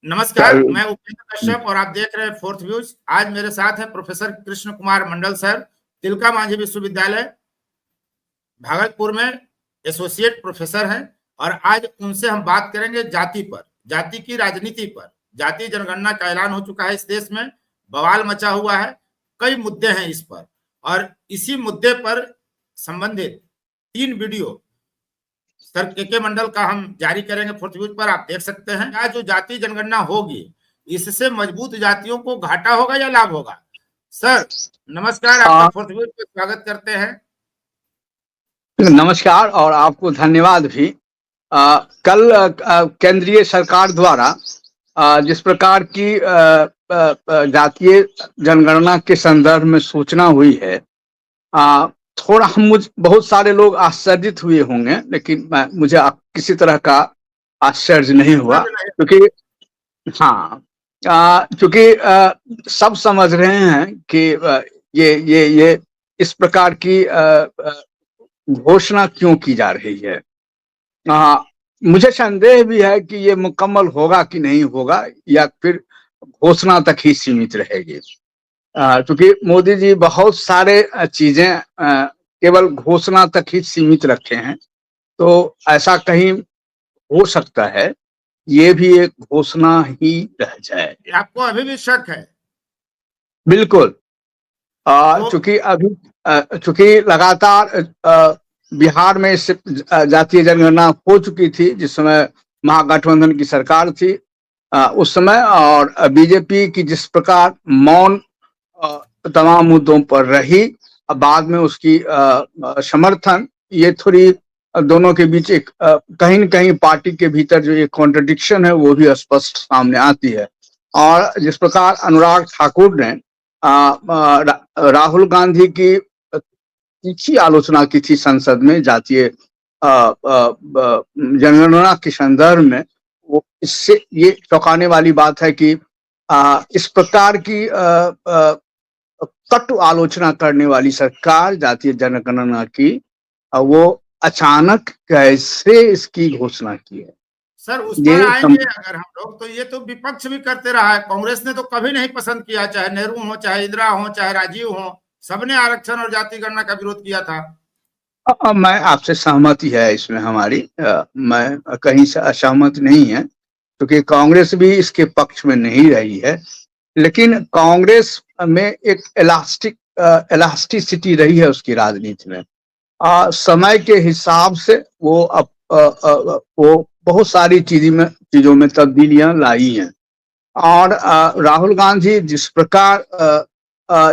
नमस्कार, मैं उपेंद्र कश्यप और आप देख रहे हैं फोर्थ व्यूज। आज मेरे साथ हैं प्रोफेसर कृष्ण कुमार मंडल सर, तिलका मांझी विश्वविद्यालय भागलपुर में एसोसिएट प्रोफेसर हैं। और आज उनसे हम बात करेंगे जाति पर, जाति की राजनीति पर। जाति जनगणना का ऐलान हो चुका है इस देश में, बवाल मचा हुआ है, कई मुद्दे हैं इस पर। और इसी मुद्दे पर संबंधित 3 वीडियो सर के मंडल का हम जारी करेंगे फोर्थ व्यूज पर, आप देख सकते हैं। आज जो जाति जनगणना होगी, इससे मजबूत जातियों को घाटा होगा या लाभ होगा? सर नमस्कार, आपका फोर्थ व्यूज पर स्वागत करते हैं। नमस्कार और आपको धन्यवाद भी। कल केंद्रीय सरकार द्वारा जिस प्रकार की जातीय जनगणना के संदर्भ में सूचना हुई है, थोड़ा बहुत सारे लोग आश्चर्यित हुए होंगे, लेकिन मुझे किसी तरह का आश्चर्य नहीं हुआ, क्योंकि क्योंकि सब समझ रहे हैं कि ये इस प्रकार की घोषणा क्यों की जा रही है। मुझे संदेह भी है कि ये मुकम्मल होगा कि नहीं होगा, या फिर घोषणा तक ही सीमित रहेगी। क्योंकि मोदी जी बहुत सारे चीजें केवल घोषणा तक ही सीमित रखे हैं, तो ऐसा कहीं हो सकता है ये भी एक घोषणा ही रह जाए। आपको अभी भी शक है? बिल्कुल। चूंकि लगातार बिहार में इससे जातीय जनगणना हो चुकी थी, जिस समय महागठबंधन की सरकार थी उस समय, और बीजेपी की जिस प्रकार मौन तमाम मुद्दों पर रही, बाद में उसकी समर्थन, ये थोड़ी दोनों के बीच एक कहीं न कहीं पार्टी के भीतर जो एक कॉन्ट्रडिक्शन है वो भी स्पष्ट सामने आती है। और जिस प्रकार अनुराग ठाकुर ने राहुल गांधी की तीखी आलोचना की थी संसद में जातीय जनगणना के संदर्भ में, वो इससे ये चौंकाने वाली बात है कि इस प्रकार की कटु आलोचना करने वाली सरकार जातीय जनगणना की, वो अचानक कैसे इसकी घोषणा की है। सर उस पर आएंगे अगर हम लोग, तो ये तो विपक्ष भी करते रहा है। कांग्रेस ने तो कभी नहीं पसंद किया, चाहे नेहरू हो, चाहे इंदिरा हो, चाहे राजीव हो, सबने आरक्षण और जाति गणना का विरोध किया था। मैं आपसे सहमति है इसमें हमारी, मैं कहीं से असहमत नहीं है, क्योंकि कांग्रेस भी इसके पक्ष में नहीं रही है। लेकिन कांग्रेस में एक इलास्टिसिटी रही है उसकी राजनीति में। समय के हिसाब से वो बहुत सारी चीजों में तब्दीलियां लाई हैं। और राहुल गांधी जिस प्रकार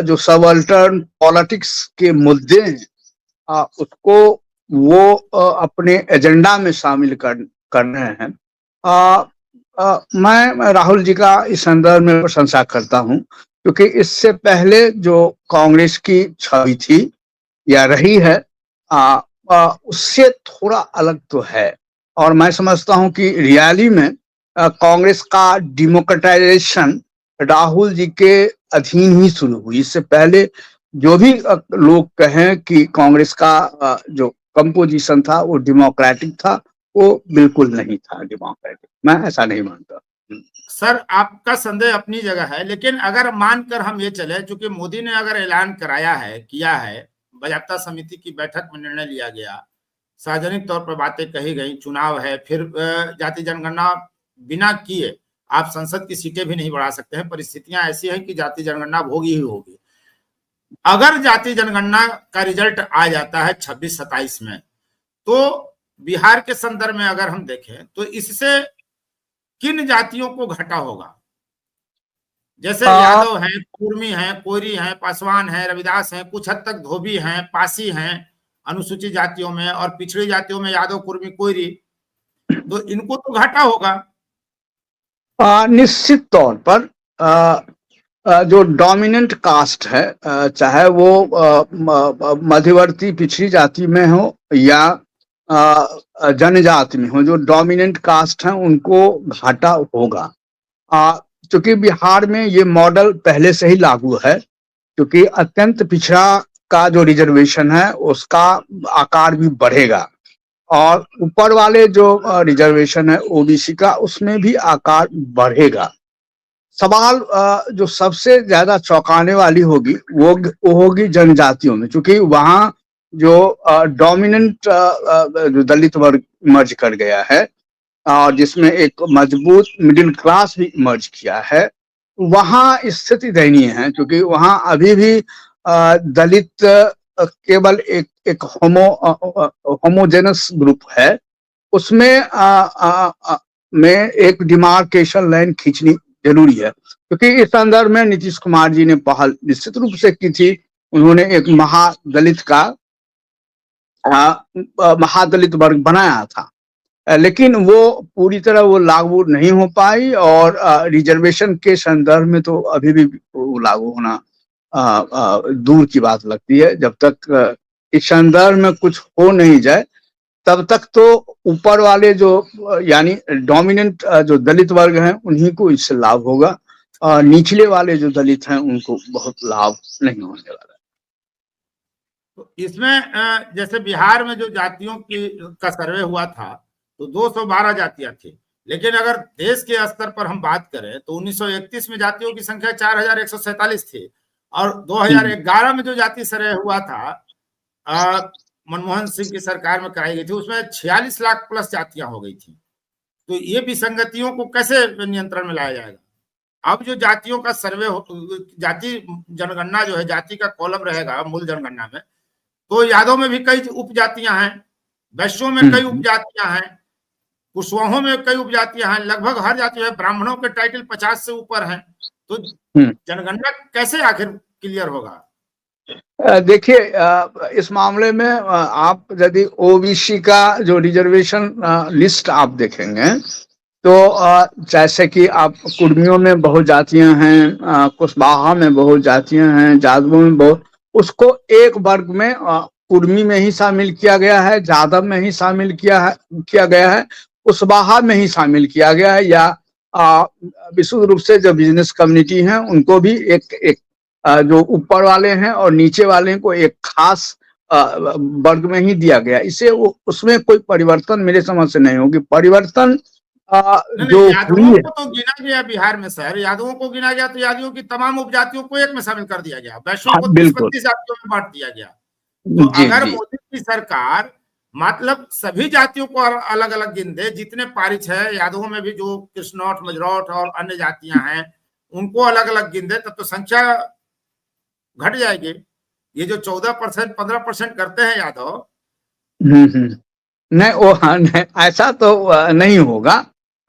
जो सबअल्टर्न पॉलिटिक्स के मुद्दे हैं उसको वो अपने एजेंडा में शामिल कर रहे हैं। मैं राहुल जी का इस संदर्भ में प्रशंसा करता हूं, क्योंकि इससे पहले जो कांग्रेस की छवि थी या रही है, उससे थोड़ा अलग तो है। और मैं समझता हूं कि रियली में कांग्रेस का डिमोक्रेटाइजेशन राहुल जी के अधीन ही शुरू हुई। इससे पहले जो भी लोग कहें कि कांग्रेस का जो कंपोजिशन था वो डेमोक्रेटिक था, वो बिल्कुल नहीं था डेमोक्रेटिक। मैं ऐसा नहीं मानता। सर आपका संदेह अपनी जगह है, लेकिन अगर मानकर हम ये चले, चूंकि मोदी ने अगर ऐलान कराया है, किया है, बाजाप्ता समिति की बैठक में निर्णय लिया गया, सार्वजनिक तौर पर बातें कही गई, चुनाव है, फिर जाति जनगणना बिना किए आप संसद की सीटें भी नहीं बढ़ा सकते हैं। परिस्थितियां ऐसी हैं कि जाति जनगणना होगी ही होगी। अगर जाति जनगणना का रिजल्ट आ जाता है 26-27 में, तो बिहार के संदर्भ में अगर हम देखें तो इससे किन जातियों को घाटा होगा? जैसे यादव हैं, कुर्मी हैं, कोयरी हैं, पासवान हैं, रविदास हैं, कुछ हद तक धोबी हैं, पासी हैं अनुसूचित जातियों में, और पिछड़ी जातियों में यादव, कुर्मी, कोयरी, तो इनको तो घाटा होगा। निश्चित तौर पर जो डोमिनेंट कास्ट है, चाहे वो मध्यवर्ती पिछड़ी जाति में हो या जनजाति में हो, जो डोमिनेंट कास्ट हैं उनको घाटा होगा। क्योंकि बिहार में ये मॉडल पहले से ही लागू है, क्योंकि अत्यंत पिछड़ा का जो रिजर्वेशन है उसका आकार भी बढ़ेगा। और ऊपर वाले जो रिजर्वेशन है ओबीसी का, उसमें भी आकार बढ़ेगा। सवाल जो सबसे ज्यादा चौंकाने वाली होगी वो होगी जनजातियों में, क्योंकि वहां जो डोमिनेंट जो दलित वर्ग इमर्ज कर गया है और जिसमें एक मजबूत मिडिल क्लास भी इमर्ज किया है, वहां स्थिति दयनीय है, क्योंकि वहां अभी भी दलित केवल एक होमोजेनस ग्रुप है। उसमें में एक डिमार्केशन लाइन खींचनी जरूरी है, क्योंकि इस संदर्भ में नीतीश कुमार जी ने पहल निश्चित रूप से की थी। उन्होंने एक महादलित का महादलित वर्ग बनाया था, लेकिन वो पूरी तरह वो लागू नहीं हो पाई, और रिजर्वेशन के संदर्भ में तो अभी भी वो लागू होना दूर की बात लगती है। जब तक इस संदर्भ में कुछ हो नहीं जाए, तब तक तो ऊपर वाले जो यानी डोमिनेंट जो दलित वर्ग हैं उन्हीं को इससे लाभ होगा, और निचले वाले जो दलित हैं उनको बहुत लाभ नहीं होने वाला। तो इसमें जैसे बिहार में जो जातियों की का सर्वे हुआ था तो 212 जातियां थी, लेकिन अगर देश के स्तर पर हम बात करें तो 1931 में जातियों की संख्या 4147 थी, और 2011 में जो जाति सर्वे हुआ था मनमोहन सिंह की सरकार में कराई गई थी, उसमें 46 लाख प्लस जातियां हो गई थी। तो ये विसंगतियों को कैसे नियंत्रण में लाया जाएगा? अब जो जातियों का सर्वे जाति जनगणना जो है, जाति का कॉलम रहेगा मूल जनगणना में, तो यादव में भी कई उपजातियां हैं, वैश्यों में कई उपजातियां हैं, कुशवाहों में कई उपजातियां हैं, लगभग हर जाति है। ब्राह्मणों के टाइटल 50 से ऊपर हैं। तो जनगणना कैसे आखिर क्लियर होगा? देखिए, इस मामले में आप यदि ओबीसी का जो रिजर्वेशन लिस्ट आप देखेंगे तो जैसे कि आप कुर्मियों में बहुत जातियां हैं, कुशवाहा में बहुत जातियां हैं, जादवों में बहुत, उसको एक वर्ग में कुर्मी में ही शामिल किया गया है, जादव में ही शामिल किया गया है, कुशवाहा में ही शामिल किया गया है, या विशुद्ध रूप से जो बिजनेस कम्युनिटी हैं उनको भी एक जो ऊपर वाले हैं और नीचे वाले को एक खास वर्ग में ही दिया गया। इसे उसमें कोई परिवर्तन मेरे समझ से नहीं होगी। परिवर्तन जो यादवों को तो गिना गया बिहार में सर, यादवों को गिना गया तो यादवों की तमाम उपजातियों को एक में शामिल कर दिया गया, वैश्यों को 30-32 जातियों में बांट दिया गया। तो अगर मोदी की सरकार मतलब सभी जातियों को अलग अलग गिन दे, जितने पारिच है यादवों में भी जो कृष्णौठ, मजरौठ और अन्य जातियां हैं उनको अलग अलग गिन दे, तब तो संख्या घट जाएगी। ये जो 14% 15% करते हैं यादव, नहीं वो नहीं, ऐसा तो नहीं होगा,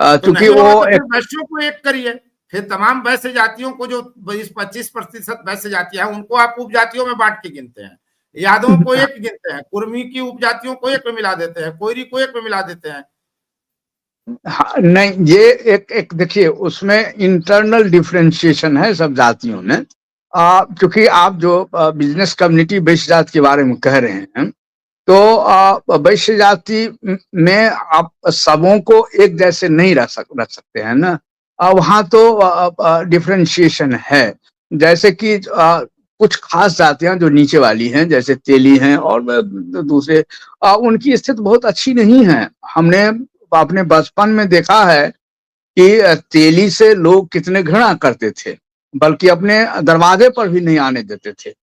क्योंकि वो वैश्यों को एक करिए, फिर तमाम वैश्य जातियों को जो 20-25% वैश्य जातियां हैं उनको आप उपजातियों में बांट के गिनते हैं, यादवों को एक गिनते हैं, कुर्मी की उपजातियों को एक में मिला देते हैं, कोयरी को एक में मिला देते हैं। नहीं, ये एक देखिए उसमें इंटरनल डिफरेंशिएशन है सब जातियों में, क्योंकि आप जो बिजनेस कम्युनिटी वैश्य जाति के बारे में कह रहे हैं, तो वैश्य जाति में आप सबों को एक जैसे नहीं रख सकते हैं ना। वहाँ तो डिफरेंशिएशन है, जैसे कि कुछ खास जातियां जो नीचे वाली हैं, जैसे तेली हैं और दूसरे, उनकी स्थिति बहुत अच्छी नहीं है। हमने अपने बचपन में देखा है कि तेली से लोग कितने घृणा करते थे, बल्कि अपने दरवाजे पर भी नहीं आने देते थे।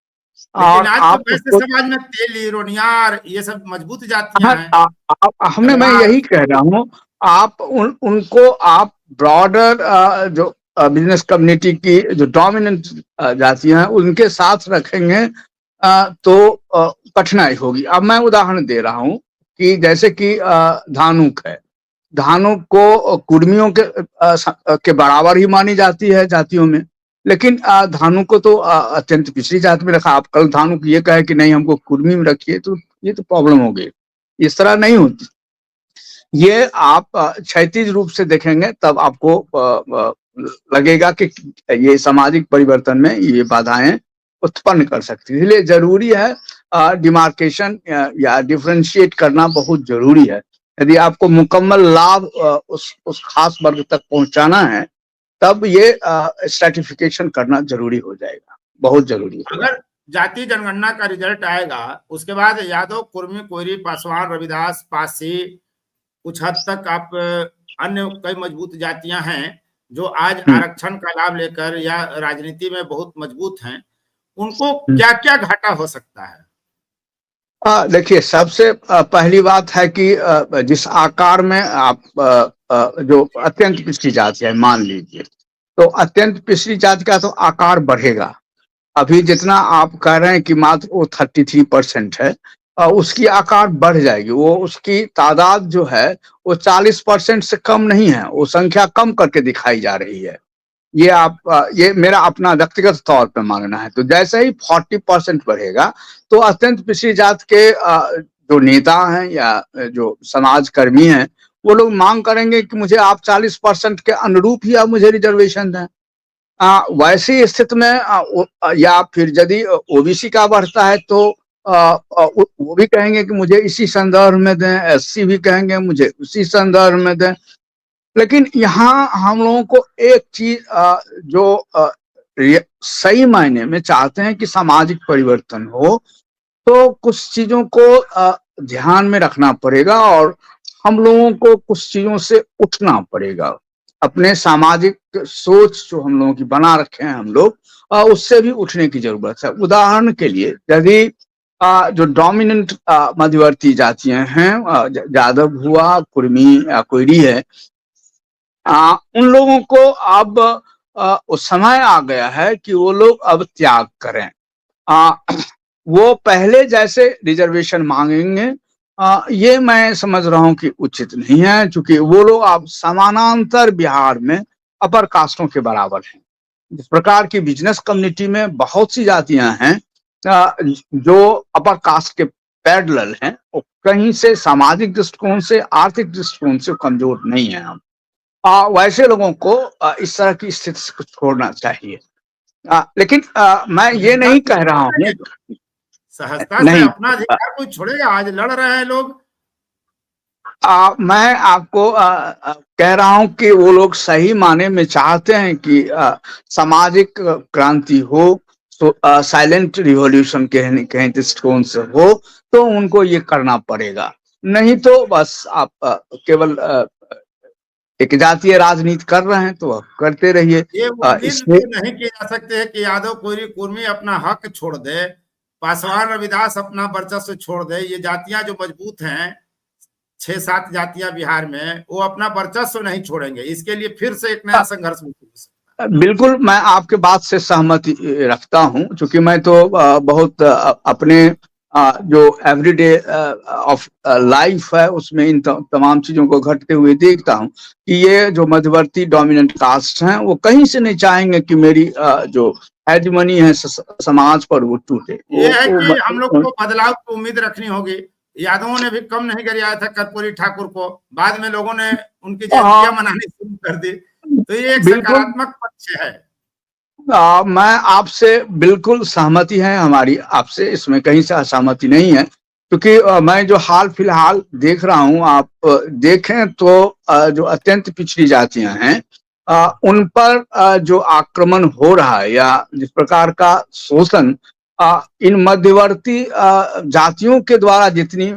और आज तो वैसे समाज में तेली, रोनियार ये सब मजबूत जातियां हैं। मैं यही कह रहा हूँ, आप उनको आप ब्रॉडर जो बिजनेस कम्युनिटी की जो डोमिनेंट जातियां हैं उनके साथ रखेंगे तो कठिनाई होगी। अब मैं उदाहरण दे रहा हूँ कि जैसे कि धानुक है, धानुक को कुर्मियों के बराबर ही मानी जाती है जातियों में, लेकिन धानुक को तो अत्यंत पिछड़ी जाति में रखा। आप कल धानुक ये कहे कि नहीं हमको कुर्मी में रखिए, तो ये तो प्रॉब्लम हो गई। इस तरह नहीं होती। ये आप क्षैतिज रूप से देखेंगे तब आपको लगेगा कि ये सामाजिक परिवर्तन में ये बाधाएं उत्पन्न कर सकती है। इसलिए जरूरी है डिमार्केशन या डिफरेंशिएट करना बहुत जरूरी है। यदि आपको मुकम्मल लाभ उस खास वर्ग तक पहुंचाना है, तब ये स्ट्रैटिफिकेशन करना जरूरी हो जाएगा, बहुत जरूरी है। अगर जाति जनगणना का रिजल्ट आएगा, उसके बाद यादव, कुर्मी, कोयरी, पासवान, रविदास, पासी, कुछ हद तक आप अन्य कई मजबूत जातियां हैं जो आज आरक्षण का लाभ लेकर या राजनीति में बहुत मजबूत हैं, उनको क्या क्या घाटा हो सकता है? देखिए, सबसे पहली बात है कि जिस आकार में आप जो अत्यंत पिछड़ी जाति है, मान लीजिए, तो अत्यंत पिछड़ी जाति का तो आकार बढ़ेगा। अभी जितना आप कह रहे हैं कि मात्र वो 33% है, उसकी आकार बढ़ जाएगी। वो उसकी तादाद जो है वो 40% से कम नहीं है, वो संख्या कम करके दिखाई जा रही है। ये मेरा अपना व्यक्तिगत तौर पे मानना है। तो जैसे ही 40% बढ़ेगा तो अत्यंत पिछड़ी जात के जो नेता हैं या जो समाज कर्मी हैं, वो लोग मांग करेंगे कि मुझे आप 40% के अनुरूप ही आप मुझे रिजर्वेशन दें। वैसी स्थिति में या फिर यदि ओबीसी का बढ़ता है तो वो भी कहेंगे कि मुझे इसी संदर्भ में दें, एससी भी कहेंगे मुझे उसी संदर्भ में दें। लेकिन यहाँ हम लोगों को एक चीज जो सही मायने में चाहते हैं कि सामाजिक परिवर्तन हो, तो कुछ चीजों को ध्यान में रखना पड़ेगा और हम लोगों को कुछ चीजों से उठना पड़ेगा। अपने सामाजिक सोच जो हम लोगों की बना रखे हैं हम लोग, उससे भी उठने की जरूरत है। उदाहरण के लिए यदि जो डोमिनेंट मध्यवर्ती जातियां हैं, यादव हुआ, कुर्मी या कोयरी है, उन लोगों को अब वो समय आ गया है कि वो लोग अब त्याग करें। वो पहले जैसे रिजर्वेशन मांगेंगे, ये मैं समझ रहा हूं कि उचित नहीं है, क्योंकि वो लोग अब समानांतर बिहार में अपर कास्टों के बराबर हैं। जिस प्रकार की बिजनेस कम्युनिटी में बहुत सी जातियां हैं जो अपर कास्ट के पैरेलल हैं, वो कहीं से सामाजिक दृष्टिकोण से, आर्थिक दृष्टिकोण से कमजोर नहीं है। हम वैसे लोगों को इस तरह की स्थिति से छोड़ना चाहिए। लेकिन मैं ये नहीं कह रहा हूँ, सहजता से नहीं, अपना अधिकार कोई छोड़ेगा? आज लड़ रहे हैं लोग। मैं आपको कह रहा हूं कि वो लोग सही माने में चाहते हैं कि सामाजिक क्रांति हो, तो साइलेंट रिवॉल्यूशन कहीं दृष्टिकोण से हो, तो उनको ये करना पड़ेगा। नहीं तो बस आप केवल एक जातीय राजनीति कर रहे हैं तो करते रहिए। ये उम्मीद इसमें तो नहीं की जा सकती है कि यादव, कोयरी, कुर्मी अपना हक छोड़ दे, पासवान, रविदास अपना वर्चस्व छोड़ दे। ये जातियां जो मजबूत हैं, 6-7 जातियां बिहार में, वो अपना वर्चस्व नहीं छोड़ेंगे। इसके लिए फिर से एक नया संघर्ष हो सकता है। बिल्कुल, मैं आपके बात से सहमति रखता हूं, क्योंकि मैं तो बहुत अपने जो एवरीडे ऑफ लाइफ है उसमें इन तमाम चीजों को घटते हुए देखता हूं कि ये जो मध्यवर्ती डोमिनेंट कास्ट हैं, वो कहीं से नहीं चाहेंगे कि मेरी जो हेजमनी है समाज पर वो टूटे। ये है कि हम लोग को बदलाव की उम्मीद रखनी होगी। यादवों ने भी कम नहीं गिराया था कर्पूरी ठाकुर को, बाद में लोगों ने उनकी जयंतियां मनानी शुरू कर दी। तो ये एक बिल्कुल, सकारात्मक पक्ष है। मैं आपसे बिल्कुल सहमति है हमारी, आपसे इसमें कहीं से असहमति नहीं है, क्योंकि मैं जो हाल फिलहाल देख रहा हूं, आप देखें तो जो अत्यंत पिछड़ी जातियां हैं, उन पर जो आक्रमण हो रहा है या जिस प्रकार का शोषण इन मध्यवर्ती जातियों के द्वारा जितनी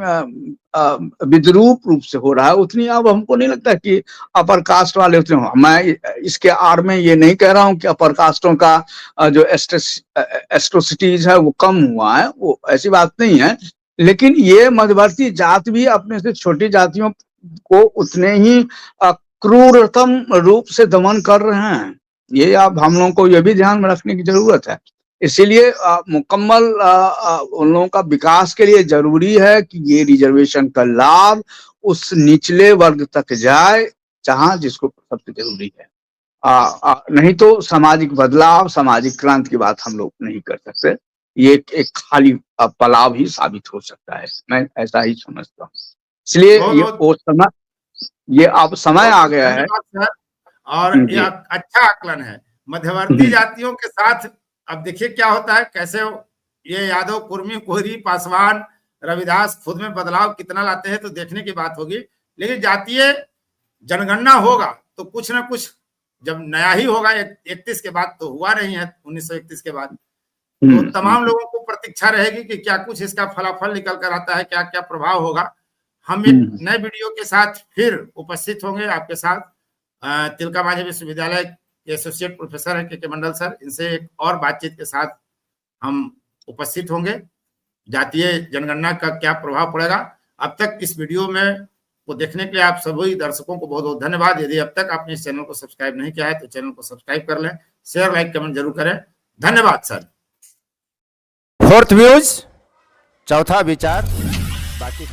विद्रूप रूप से हो रहा है, उतनी अब हमको नहीं लगता कि अपर कास्ट वाले उतने हो। मैं इसके आड़ में ये नहीं कह रहा हूं कि अपर कास्टों का जो एस्ट्रोसिटीज है वो कम हुआ है, वो ऐसी बात नहीं है। लेकिन ये मध्यवर्ती जात भी अपने से छोटी जातियों को उतने ही क्रूरतम रूप से दमन कर रहे हैं। ये अब हम लोगों को ये भी ध्यान में रखने की जरूरत है। इसीलिए मुकम्मल उन लोगों का विकास के लिए जरूरी है कि ये रिजर्वेशन का लाभ उस निचले वर्ग तक जाए जहां जिसको सबसे जरूरी है। नहीं तो सामाजिक बदलाव, सामाजिक क्रांति की बात हम लोग नहीं कर सकते। ये एक खाली पलाव ही साबित हो सकता है, मैं ऐसा ही समझता हूँ। इसलिए बहुत ये बहुत वो समय, ये अब समय बहुत आ बहुत गया है। धन्यवाद सर। और यह जी, अच्छा आकलन है। मध्यवर्ती जातियों के साथ अब देखिए क्या होता है, कैसे ये यादव, कुर्मी, कोहरी, पासवान, रविदास खुद में बदलाव कितना लाते हैं, तो देखने की बात होगी। लेकिन जातीय जनगणना होगा तो कुछ ना कुछ जब नया ही होगा। 31 के बाद तो हुआ नहीं है, 1931 के बाद। तो तमाम लोगों को प्रतीक्षा रहेगी कि क्या कुछ इसका फलाफल निकल कर आता है, क्या क्या प्रभाव होगा। हम एक नए वीडियो के साथ फिर उपस्थित होंगे आपके साथ। तिलका मांझी विश्वविद्यालय के एसोसिएट प्रोफेसर है के मंडल सर, इनसे एक और बातचीत के साथ हम उपस्थित होंगे। जातीय जनगणना का क्या प्रभाव पड़ेगा। अब तक इस वीडियो में को देखने के लिए आप सभी दर्शकों को बहुत बहुत धन्यवाद। यदि अब तक आपने इस चैनल को सब्सक्राइब नहीं किया है तो चैनल को सब्सक्राइब कर लें, शेयर लाइक कमेंट जरूर करें। धन्यवाद सर। फोर्थ व्यूज, चौथा विचार, बाकी